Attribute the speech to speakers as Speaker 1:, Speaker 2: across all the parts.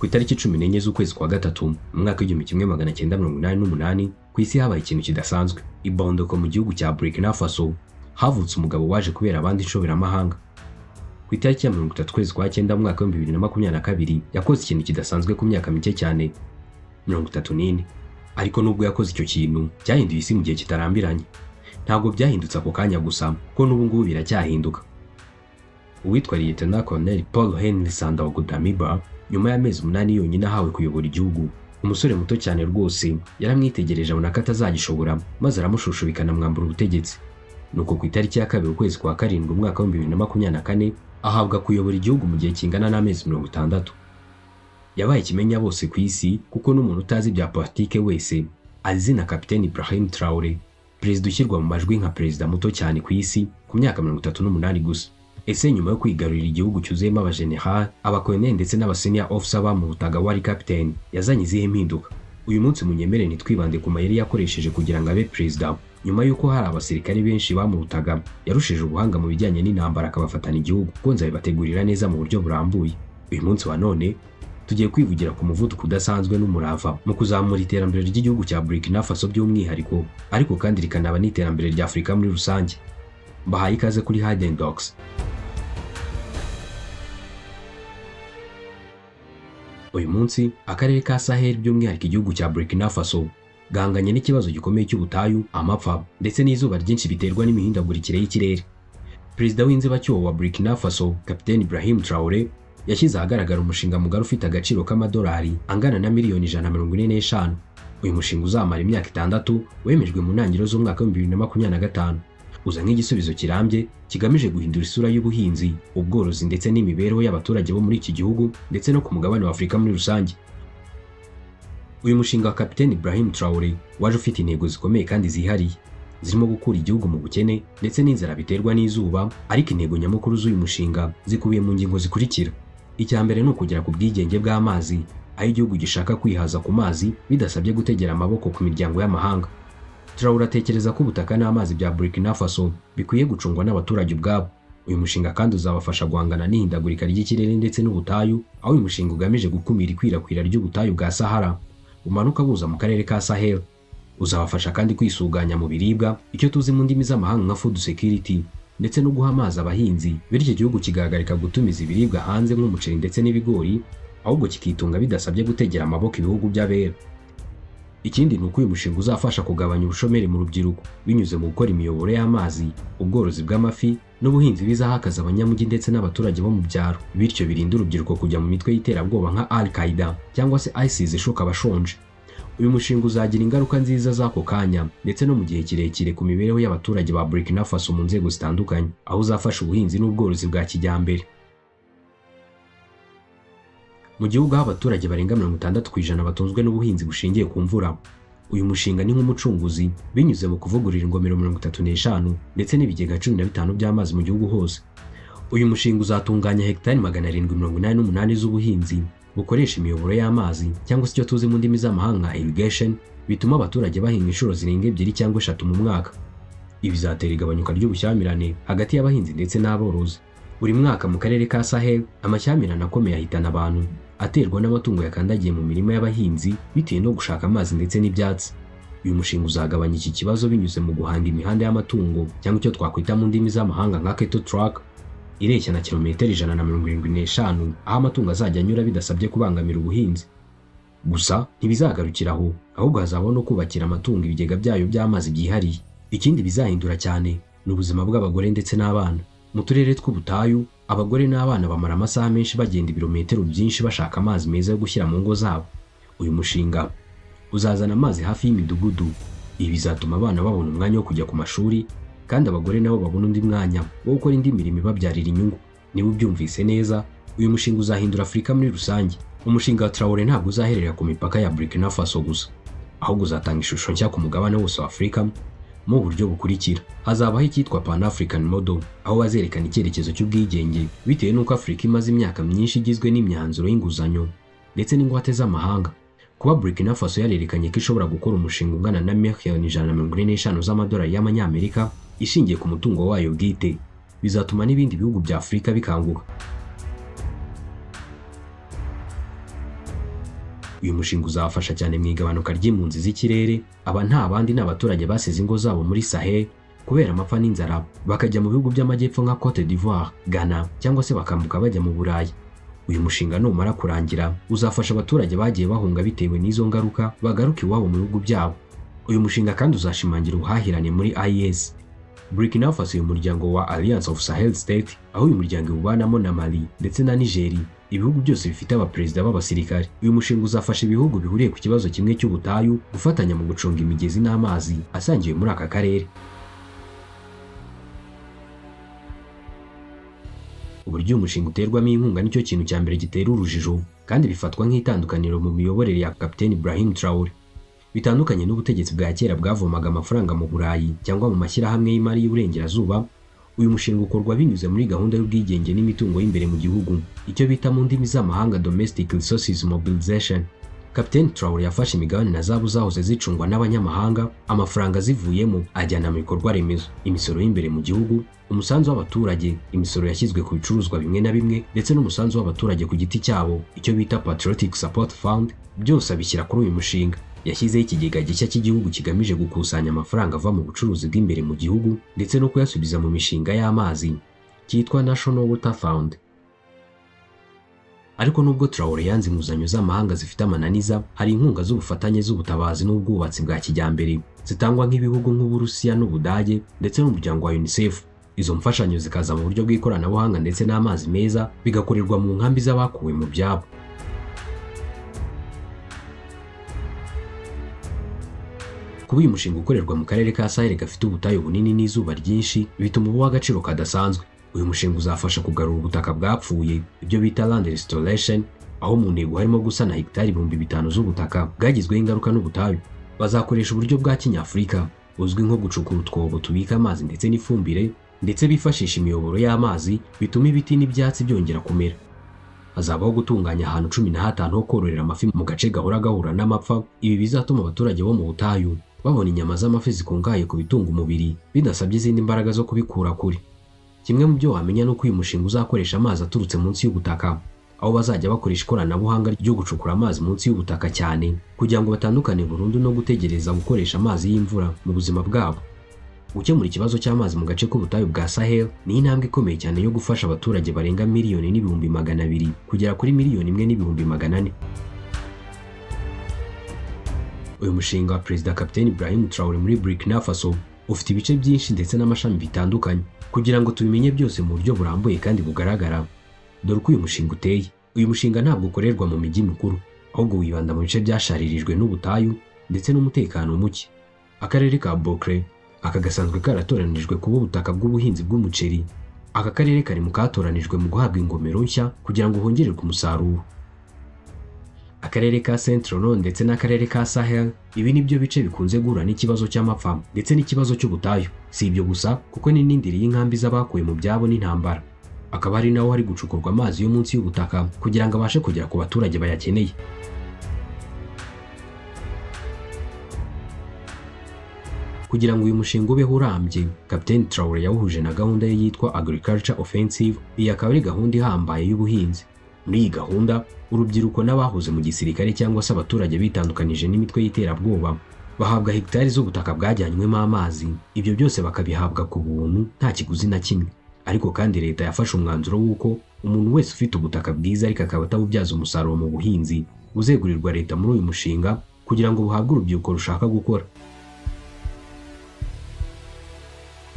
Speaker 1: Ku itariki 14 z'ukwezi kwa gatatu mu mwaka w'1988 ku isi habaye ikintu kidasanzwe. I Bamako mu gihugu cya Burkina Faso havutse umugabo waje kubera abandi inshoberamahanga. Ku itariki ya 30 kwezi kwa cyenda mu mwaka wa 2022 yakoze ikintu kidasanzwe ku myaka mike cyane 34. Ariko nubwo yakoze icyo kintu cyahinduye isi mu gihe kitarambiranye. Ntabwo byahindutse ako kanya gusa ko n'ubu ngubu biracyahinduka. Uwitwa Lieutenant Colonel Paul Henry Sandaogo Damiba nyuma y'amezi 8 yonyine ahawe kuyobora igihugu, umusore muto cyane rwose yaramwitegereje abona ko atazagishobora maze aramushushubikana mwambura ubutegetsi. Nuko ku itariki ya 2 ukwezi kwa karindwi umwaka wa 2024 ahabwa kuyobora igihugu mu gihe kingana n'amezi 60. Yabaye kimenya bose ku isi kuko n'umuntu utazi bya politike wese azi na Capitaine Ibrahim Traoré, perezida ushyirwa mu majwi nka perezida muto cyane ku isi ku myaka 38 gusa. Ese nyuma yo kwigarurira igihugu cyuzuyemo abajenerali, abakoloneli ndetse n'abasenior officer bamurutaga wari capitaine yazanye izihe mpinduka? Uyu munsi munyemere nitwibande ku mayeri yakoresheje kugira ngo abe perezida, nyuma yuko hari abasirikare benshi bamurutaga yarushije ubuhanga mu bijyanye n'intambara akabafatana igihugu, konza bibategurira neza mu buryo burambuye. Uyu munsi wa none tugiye kwivugira ku muvuduko udasanzwe n'umurava mu kuzamura iterambere ry'igihugu cya Burkina Faso by'umwihariko, ariko kandi rikanaba n'iterambere rya Afurika muri rusange. Bahaye ikaze kuri Hidden Docs. Uyu munsi akarere ka Sahel by'umwihariko igihugu cya Burkina Faso gahanganye n'ikibazo gikomeye cy'ubutayu, amapfa ndetse n'izuba ryinshi biterwa n'imihindagurikire y'ikirere. Perezida w'inzibacyuho wa Burkina Faso Capitaine Ibrahim Traoré yashyize ahagaragara umushinga mugari ufite agaciro k'amadolari angana na miliyoni 145. Uyu mushinga uzamara imyaka 6 wemejwe mu ntangiriro z'umwaka wa 2025. Uza nk'igisubizo kirambye kigamije guhindura isura y'ubuhinzi, ubworozi ndetse n'imibereho y'abaturage bo muri iki gihugu ndetse no ku mugabane wa Afurika muri rusange. Uyu mushinga wa Capitaine Ibrahim Traoré waje ufite intego zikomeye kandi zihariye, zirimo gukura igihugu mu bukene ndetse n'inzara biterwa n'izuba, ariko intego nyamukuru z'uyu mushinga zikubiye mu ngingo zikurikira. Icya mbere ni ukugera ku bwigenge bw'amazi, aho igihugu gishaka kwihaza ku mazi bidasabye gutegera amaboko ku miryango y'amahanga. Traoré atekereza ko ubutaka n'amazi bya Burkina Faso bikwiye gucungwa n'abaturage ubwabo. Uyu mushinga kandi uzabafasha guhangana n'ihindagurika ry'ikirere ndetse n'ubutayu, aho uyu mushinga ugamije gukumira ikwirakwira ry'ubutayu bwa Sahara bumanuka buza mu karere ka Sahel. Uzabafasha kandi kwisuganya mu biribwa, icyo tuzi mu ndimi z'amahanga nka food security, ndetse no guha amazi abahinzi, bityo igihugu kigahagarika gutumiza ibiribwa hanze nk'umuceri ndetse n'ibigori, ahubwo kikitunga bidasabye gutegera amaboko ibihugu by'abera. Ikindi ni uko uyu mushinga uzafasha kugabanya ubushomeri mu rubyiruko binyuze mu gukora imiyoboro y'amazi, ubworozi bw'amafi n'ubuhinzi bizahakaza abanyamujyi ndetse n'abaturage bo mu byaro, bityo birinda urubyiruko kujya mu mitwe y'iterabwoba nka Al-Qaeda cyangwa se ISIS ishuka abashonje. Uyu mushinga uzagira ingaruka nziza z'ako kanya ndetse no mu gihe kirekire ku mibereho y'abaturage ba Burkina Faso mu nzego zitandukanye, aho uzafasha ubuhinzi n'ubworozi bwa kijyambere. Mu gihugu aho abaturage barenga 60% batunzwe n'ubuhinzi bushingiye ku mvura, uyu mushinga ni nk'umucunguzi binyuze mu kuvugurura ingomero 35 ndetse n'ibigega 15 by'amazi mu gihugu hose. Uyu mushinga uzatunganya hegitari 788 z'ubuhinzi bukoresha imiyoboro y'amazi cyangwa se icyo tuzi mu ndimi z'amahanga irrigation, bituma abaturage bahinga inshuro zirenga 2 cyangwa 3 mu mwaka. Ibi bizatera igabanyuka ry'ubushyamirane hagati y'abahinzi ndetse n'aborozi. Buri mwaka mu karere ka Sahel amashyamirane akomeye ahitana abantu, aterwa n'amatungo yakandagiye mu mirima y'abahinzi bitewe no gushaka amazi ndetse n'ibyatsi. Uyu mushinga uzagabanya iki kibazo binyuze mu guhanga imihanda y'amatungo cyangwa icyo twakwita mu ndimi z'amahanga nka cattle track, ireshya na kilometero 175, aho amatungo azajya anyura bidasabye kubangamira ubuhinzi. Gusa ntibizagarukira aho, ahubwo hazabaho no kubakira amatungo ibigega byayo by'amazi byihariye. Ikindi bizahindura cyane ni ubuzima bw'abagore ndetse n'abana. Mu turere tw'ubutayu, abagore n'abana bamara amasaha menshi bagenda ibirometero byinshi bashaka amazi meza yo gushyira mu ngo zabo. Uyu mushinga uzazana amazi hafi y'imidugudu. Ibi bizatuma abana babona umwanya wo kujya ku mashuri, kandi abagore nabo babona undi mwanya wo gukora indi mirimo ibabyarira inyungu. Niba ubyumvise neza, uyu mushinga uzahindura Afurika muri rusange. Umushinga wa Traoré ntabwo uzaherera ku mipaka ya Burkina Faso gusa, ahubwo uzatanga ishusho nshya ku mugabane wose wa Afurika mu buryo bukurikira. Hazabaho icyitwa Pan African Model, aho bazerekana icyerekezo cy'ubwigenge bitewe n'uko Afurika imaze imyaka myinshi igizwe n'imyanzuro y'inguzanyo ndetse n'ingwate z'amahanga. Kuba Burkina Faso yarerekanye ko ishobora gukora umushinga ungana na miliyoni 145 z'amadolari y'amanyamerika ishingiye ku mutungo wayo bwite, bizatuma n'ibindi bihugu bya Afurika bikanguka. Uyu mushinga uzafasha cyane mu igabanuka ry'impunzi z'ikirere. Aba nta bandi n'abaturage basize ingo zabo muri Sahel kubera amapfa n'inzara, bakajya mu bihugu by'amajyepfo nka Cote d'Ivoire, Ghana cyangwa se bakambuka bajya mu Burayi. Uyu mushinga numara kurangira uzafasha abaturage bagiye bahunga bitewe n'izo ngaruka bagaruka iwabo mu bihugu byabo. Uyu mushinga kandi uzashimangira ubuhahirane muri IES. Burkina Faso uyu muryango wa Alliance of Sahel State, aho uyu muryango ubanamo na Mali ndetse na Niger, ibihugu byose bifite abaperezida b'abasirikare. Uyu mushinga uzafasha ibihugu bihuriye ku kibazo kimwe cy'ubutayu gufatanya mu gucunga imigezi n'amazi asangiwe muri aka karere. Uburyo uyu mushinga uterwamo inkunga nicyo kintu cya mbere gitera urujijo, kandi bifatwa nk'itandukaniro mu miyoborere ya Kapiteni Ibrahim Traoré. Bitandukanye n'ubutegetsi bwa kera bwavomaga amafaranga mu Burayi cyangwa mu mashyirahamwe y'imari y'Uburengerazuba, uyu mushinga ukorwa binyuze muri gahunda y'ubwigenge n'imitungo y'imbere mu gihugu, icyo bita mu ndimi z'amahanga Domestic Resources Mobilization. Kapiteni Traoré yafashe imigabane na zahabu zahoze zicungwa n'abanyamahanga, amafaranga zivuyemo ajyana mu bikorwa remezo, imisoro y'imbere mu gihugu, umusanzu w'abaturage, imisoro yashyizwe ku bicuruzwa bimwe na bimwe, ndetse n'umusanzu w'abaturage ku giti cyabo, icyo bita Patriotic Support Fund, byose abishyira kuri uyu mushinga. Yashyizeho ikigega gishya cy'igihugu kigamije gukusanya amafaranga ava mu bucuruzi bw'imbere mu gihugu ndetse no kuyasubiza mu mishinga y'amazi, cyitwa National Water Fund. Ariko nubwo Traoré yanze inguzanyo z'amahanga zifite amananiza, hari inkunga z'ubufatanye z'ubutabazi n'ubwubatsi bwa kijyambere zitangwa nk'ibihugu nk'Uburusiya n'Ubudage ndetse n'umuryango wa UNICEF. Izo mfashanyo zikaza mu buryo bw'ikoranabuhanga ndetse n'amazi meza, bigakorerwa mu nkambi z'abakuwe mu byabo. Kuba uyu mushinga ukorerwa mu karere ka Sahel gafite ubutayu bunini n'izuba ryinshi bituma uba w'agaciro kadasanzwe. Uyu mushinga uzafasha kugarura ubutaka bwapfuye, ibyo bita land restoration, aho mu ntego harimo gusana hegitari 5,000 z'ubutaka bwagizweho ingaruka n'ubutayu. Bazakoresha uburyo bwa Kinyafurika buzwi nko gucukura utwobo tubika amazi ndetse n'ifumbire, ndetse bifashisha imiyoboro y'amazi bituma ibiti n'ibyatsi byongera kumera. Hazabaho gutunganya ahantu 15 ho kororera amafi mu gace gahora gahura n'amapfa. Ibi bizatuma abaturage bo mu butayu babona inyama z'amafi zikungahaye ku bitunga umubiri bidasabye izindi mbaraga zo kubikura kure. Kimwe mu byo wamenya nuko uyu mushinga uzakoresha amazi aturutse munsi y'ubutaka, aho bazajya bakoresha ikoranabuhanga ryo gucukura amazi munsi y'ubutaka cyane kugira ngo batandukane burundu no gutegereza gukoresha amazi y'imvura mu buzima bwabo. Gukemura ikibazo cy'amazi mu gace k'ubutayu bwa Sahel ni intambwe ikomeye cyane yo gufasha abaturage barenga 1,200,000 kugera kuri 1,400,000. Uyu mushinga wa Perezida Kapiteni Ibrahim Traoré muri Burkina Faso ufite ibice byinshi ndetse n'amashami bitandukanye. Kugira ngo tubimenye byose mu buryo burambuye kandi bugaragara, dore uko uyu mushinga uteye. Uyu mushinga ntabwo ukorerwa mu mijyi mikuru, ahubwo wibanda mu bice byasharirijwe n'ubutayu ndetse n'umutekano muke. Akarere ka Bokre, aka gasanzwe karatoranijwe kuba ubutaka bw'ubuhinzi bw'umuceri. Aka karere kari mu katoranijwe mu guhabwa ingomero nshya kugira ngo hongererwe umusaruro. Akarere ka Central ndetse n'akarere ka Sahel, ibi nibyo bice bikunze guhura n'ikibazo cy'amapfa ndetse n'ikibazo cy'ubutayu. Si ibyo gusa, kuko ni n'indiri y'inkambi z'abakuwe mu byabo n'intambara. Akaba ari naho hari gucukurwa amazi yo munsi y'ubutaka kugira ngo abashe kugera ku baturage bayakeneye. Kugira ngo uyu mushinga ubeho urambye, Kapiteni Traoré yawuhuje na gahunda ye yitwa Agriculture Offensive. Iyi akaba ari gahunda ihambaye y'ubuhinzi. Muri iyi gahunda, urubyiruko n'abahoze mu gisirikare cyangwa se abaturage bitandukanije n'imitwe y'iterabwoba bahabwa hegitari z'ubutaka bwajyanywemo amazi. Ibyo byose bakabihabwa ku buntu nta kiguzi na kimwe. Ariko kandi leta yafashe umwanzuro w'uko umuntu wese ufite ubutaka bwiza ariko akaba atabubyaza umusaruro mu buhinzi buzegurirwa leta muri uyu mushinga kugira ngo buhabwe urubyiruko rushaka gukora.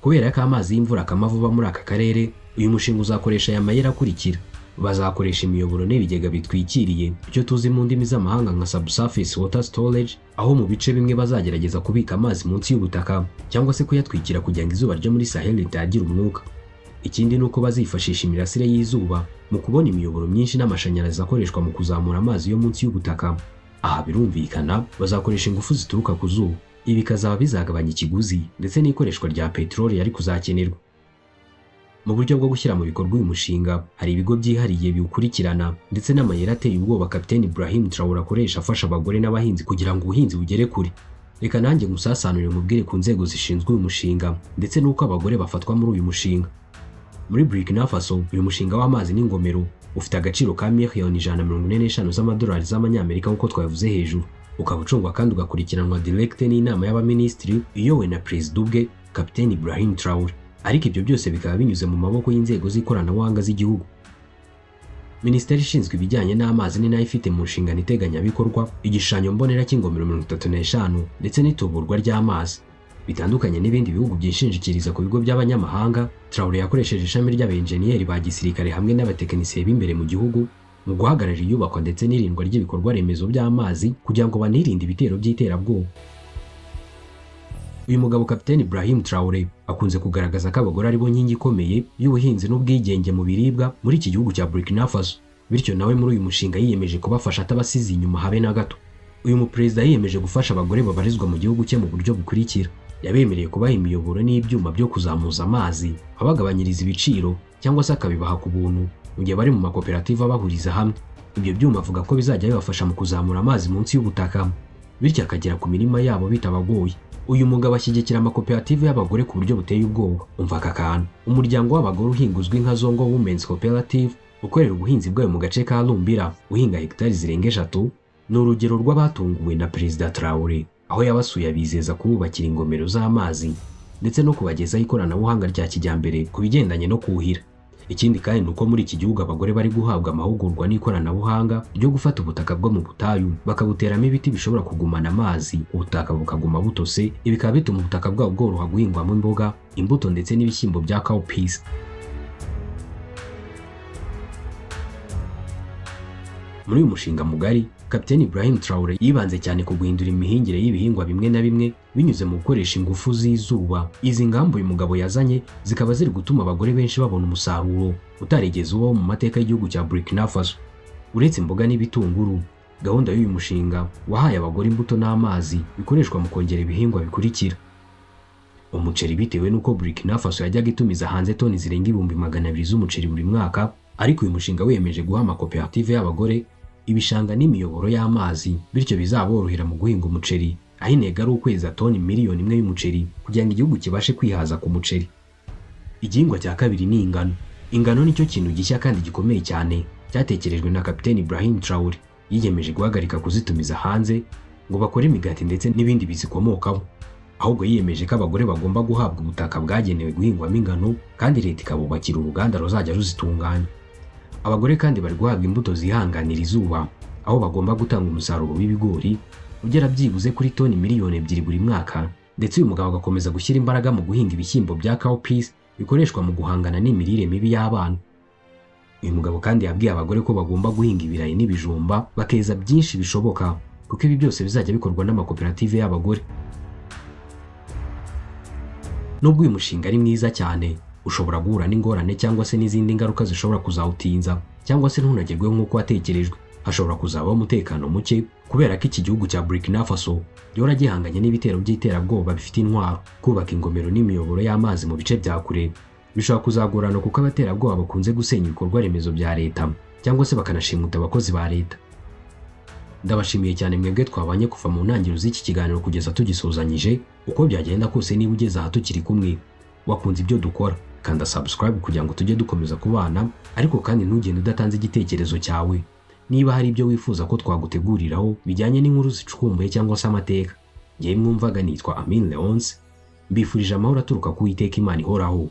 Speaker 1: Kubera ko amazi y'imvura akama vuba muri aka karere, uyu mushinga uzakoresha aya mayeri akurikira. Bazakoresha imiyoboro n'ibigega bitwikiriye, icyo tuzi mu ndimi z'amahanga nka subsurface water storage, aho mu bice bimwe bazagerageza kubika amazi munsi y'ubutaka cyangwa se kuyatwikira kugira ngo izuba ryo muri Sahel ritagira umwuka. Ikindi nuko bazifashisha imirasire y'izuba mu kubona imiyoboro myinshi n'amashanyarazi akoreshwa mu kuzamura amazi yo munsi y'ubutaka. Aha birumvikana bazakoresha ingufu zituruka ku zuba. Ibi bikazaba bizagabanya ikiguzi ndetse n'ikoreshwa rya peteroli yari kuzakenerwa. Mu buryo bwo gushyira mu bikorwa uyu mushinga, hari ibigo byihariye biwukurikirana ndetse n'amayeri ateye ubwoba Kapiteni Ibrahim Traoré akoresha afasha abagore n'abahinzi kugira ngo ubuhinzi bugere kure. Reka nanjye ngusasanure mubwire ku nzego zishinzwe uyu mushinga ndetse n'uko abagore bafatwa muri uyu mushinga. Muri Burkina Faso, uyu mushinga w'amazi n'ingomero ufite agaciro ka miliyoni 145 z'amadolari z'amanyamerika nk'uko twabivuze hejuru, ukaba ucungwa kandi ugakurikiranwa direct n'inama y'abaminisitiri iyobowe na perezida ubwe Kapiteni Ibrahim Traoré, ariko ibyo byose bikaba binyuze mu maboko y'inzego z'ikoranabuhanga z'igihugu. Minisiteri ishinzwe ibijyanye n'amazi ni nayo ifite mu nshingano iteganyabikorwa igishushanyo mbonera cy'ingomero 35 ndetse n'ituburwa ry'amazi. Bitandukanye n'ibindi bihugu byishingikiriza ku bigo by'abanyamahanga, Traoré yakoresheje ishami ry'abenjeniyeri ba gisirikare hamwe n'abatekinisiye b'imbere mu gihugu mu guhagararira iyubakwa ndetse n'irindwa ry'ibikorwa remezo by'amazi kugira ngo banirinde ibitero by'iterabwoba. Uyu mugabo Kapiteni Ibrahim Traoré akunze kugaragaza ko abagore ari bo nkingi ikomeye y'ubuhinzi n'ubwigenge mu biribwa muri iki gihugu cya Burkina Faso, bityo nawe muri uyu mushinga yiyemeje kubafasha atabasize inyuma habe na gato. Uyu muperezida yiyemeje gufasha abagore babarizwa mu gihugu cye mu buryo bukurikira: yabemereye kubaha imiyoboro n'ibyuma byo kuzamuza amazi, abagabanyiriza ibiciro cyangwa se akabibaha ku buntu mu gihe bari mu makoperative abahuriza hamwe. Ibyo byuma avuga ko bizajya bibafasha mu kuzamura amazi munsi y'ubutaka, bityo akagera ku mirima yabo bitabagoye. Uyu mugabo ashyigikira amakoperative y'abagore ku buryo buteye ubwoba. Umva aka kantu: umuryango w'abagore uhinga uzwi nka Zongo Women's Cooperative ukorera ubuhinzi bwayo mu gace ka Lumbira uhinga hegitari zirenga 3, ni urugero rw'abatunguwe na Perezida Traoré, aho yabasuye abizeza kububakira ingomero z'amazi ndetse no kubagezaho ikoranabuhanga rya kijyambere ku bigendanye no kuhira. Ikindi kandi ni uko muri iki gihugu abagore bari guhabwa amahugurwa n'ikoranabuhanga ryo gufata ubutaka bwo mu butayu bakabuteramo ibiti bishobora kugumana amazi, ubutaka bukaguma butose. Ibi bikaba bituma ubutaka bwabo bworoha guhingwamo imboga, imbuto ndetse n'ibishyimbo bya cowpeas. Muri uyu mushinga mugari, Kapiteni Ibrahim Traoré yibanze cyane ku guhindura imihingire y'ibihingwa bimwe na bimwe binyuze mu gukoresha ingufu z'izuba. Izi ngamba uyu mugabo yazanye zikaba ziri gutuma abagore benshi babona umusaruro utarigeze ubaho mu mateka y'igihugu cya Burkina Faso. Uretse imboga n'ibitunguru, gahunda y'uyu mushinga wahaye abagore imbuto n'amazi bikoreshwa mu kongera ibihingwa bikurikira: umuceri, bitewe n'uko Burkina Faso yajyaga itumiza hanze toni zirenga 200,000 z'umuceri buri mwaka, ariko uyu mushinga wiyemeje guha amakoperative y'abagore ibishanga n'imiyoboro y'amazi, bityo bizaborohera mu guhinga umuceri, aho intego ari ukweza toni 1,000,000 y'umuceri kugira ngo igihugu kibashe kwihaza ku muceri. Igihingwa cya kabiri ni ingano. Ingano nicyo kintu gishya kandi gikomeye cyane cyatekerejwe na Kapiteni Ibrahim Traoré. Yiyemeje guhagarika kuzitumiza hanze ngo bakore imigati ndetse n'ibindi bizikomokaho, ahubwo yiyemeje ko abagore bagomba guhabwa ubutaka bwagenewe guhingwamo ingano kandi leta ikabubakira uruganda ruzajya ruzitunganya. Abagore kandi bari guhabwa imbuto zihanganira izuba, aho bagomba gutanga umusaruro w'ibigori ugera byibuze kuri toni 2,000,000 buri mwaka, ndetse uyu mugabo agakomeza gushyira imbaraga mu guhinga ibishyimbo bya cowpeas bikoreshwa mu guhangana n'imirire mibi y'abana. Uyu mugabo kandi yabwiye abagore ko bagomba guhinga ibirayi n'ibijumba bakeza byinshi bishoboka, kuko ibi byose bizajya bikorwa n'amakoperative y'abagore. Nubwo uyu mushinga ari mwiza cyane, ushobora guhura n'ingorane cyangwa se n'izindi ngaruka zishobora kuzawutinza cyangwa se ntunagerweho nk'uko watekerejwe. Hashobora kuzabaho umutekano muke kubera ko iki gihugu cya Burkina Faso gihora gihanganye n'ibitero by'iterabwoba bifite intwaro. Kubaka ingomero n'imiyoboro y'amazi mu bice bya kure bishobora kuzagorana kuko abaterabwoba bakunze gusenya ibikorwa remezo bya leta cyangwa se bakanashimuta abakozi ba leta. Ndabashimiye cyane mwebwe twabanye kuva mu ntangiriro z'iki kiganiro kugeza tugisozanyije. Uko byagenda kose, niba ugeze aha tukiri kumwe wakunze ibyo dukora, kanda subscribe kugira ngo tujye dukomeza kubana, ariko kandi ntugende udatanze igitekerezo cyawe. Niba hari ibyo wifuza ko twaguteguriraho bijyanye n'inkuru zicukumbuye cyangwa se amateka, njyewe mwumvaga nitwa Amin Leonce, mbifurije amahoro aturuka ku Uwiteka Imana ihoraho.